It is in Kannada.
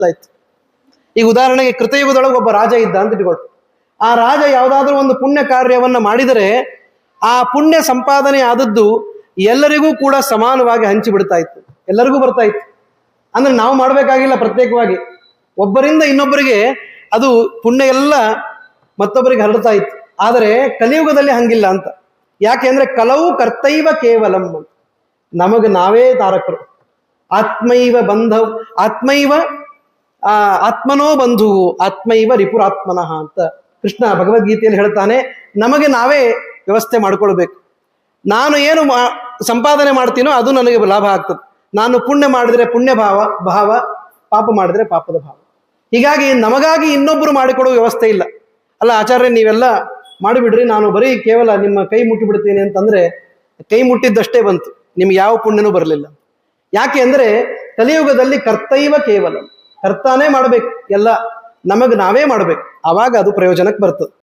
ಆಯ್ತು. ಈಗ ಉದಾಹರಣೆಗೆ ಕೃತಯುಗದೊಳಗೆ ಒಬ್ಬ ರಾಜ ಇದ್ದ ಅಂತ ಇಟ್ಕೊಳ್ತು. ಆ ರಾಜ ಯಾವುದಾದ್ರೂ ಒಂದು ಪುಣ್ಯ ಕಾರ್ಯವನ್ನ ಮಾಡಿದರೆ ಆ ಪುಣ್ಯ ಸಂಪಾದನೆ ಆದದ್ದು ಎಲ್ಲರಿಗೂ ಕೂಡ ಸಮಾನವಾಗಿ ಹಂಚಿ ಬಿಡ್ತಾ ಇತ್ತು, ಎಲ್ಲರಿಗೂ ಬರ್ತಾ ಇತ್ತು. ಅಂದ್ರೆ ನಾವು ಮಾಡಬೇಕಾಗಿಲ್ಲ, ಪ್ರತ್ಯೇಕವಾಗಿ ಒಬ್ಬರಿಂದ ಇನ್ನೊಬ್ಬರಿಗೆ ಅದು ಪುಣ್ಯ ಎಲ್ಲ ಮತ್ತೊಬ್ಬರಿಗೆ ಹರಡ್ತಾ ಇತ್ತು. ಆದರೆ ಕಲಿಯುಗದಲ್ಲಿ ಹಂಗಿಲ್ಲ ಅಂತ. ಯಾಕೆ ಅಂದ್ರೆ ಕಲವು ಕರ್ತೈವ ಕೇವಲಂ ಅಂತ, ನಮಗೆ ನಾವೇ ತಾರಕರು. ಆತ್ಮೈವ ಆತ್ಮೈವ ಆತ್ಮನೋ ಬಂಧು ಆತ್ಮೈವ ರಿಪುರಾತ್ಮನಃ ಅಂತ ಕೃಷ್ಣ ಭಗವದ್ಗೀತೆಯಲ್ಲಿ ಹೇಳ್ತಾನೆ. ನಮಗೆ ನಾವೇ ವ್ಯವಸ್ಥೆ ಮಾಡ್ಕೊಳ್ಬೇಕು. ನಾನು ಏನು ಸಂಪಾದನೆ ಮಾಡ್ತೀನೋ ಅದು ನನಗೆ ಲಾಭ ಆಗ್ತದೆ. ನಾನು ಪುಣ್ಯ ಮಾಡಿದ್ರೆ ಪುಣ್ಯ ಭಾವ, ಪಾಪ ಮಾಡಿದ್ರೆ ಪಾಪದ ಭಾವ. ಹೀಗಾಗಿ ನಮಗಾಗಿ ಇನ್ನೊಬ್ಬರು ಮಾಡಿಕೊಡುವ ವ್ಯವಸ್ಥೆ ಇಲ್ಲ. ಅಲ್ಲ ಆಚಾರ್ಯ ನೀವೆಲ್ಲ ಮಾಡಿಬಿಡ್ರಿ, ನಾನು ಬರೀ ಕೇವಲ ನಿಮ್ಮ ಕೈ ಮುಟ್ಟಿ ಬಿಡ್ತೀನಿ ಅಂತಂದ್ರೆ ಕೈ ಮುಟ್ಟಿದ್ದಷ್ಟೇ ಬಂತು, ನಿಮ್ಗೆ ಯಾವ ಪುಣ್ಯನೂ ಬರಲಿಲ್ಲ. ಯಾಕೆ ಅಂದ್ರೆ ಕಲಿಯುಗದಲ್ಲಿ ಕರ್ತೈವ ಕೇವಲ, ಕರ್ತಾನೇ ಮಾಡ್ಬೇಕು, ಎಲ್ಲ ನಮಗೆ ನಾವೇ ಮಾಡ್ಬೇಕು, ಆವಾಗ ಅದು ಪ್ರಯೋಜನಕ್ಕೆ ಬರ್ತದೆ.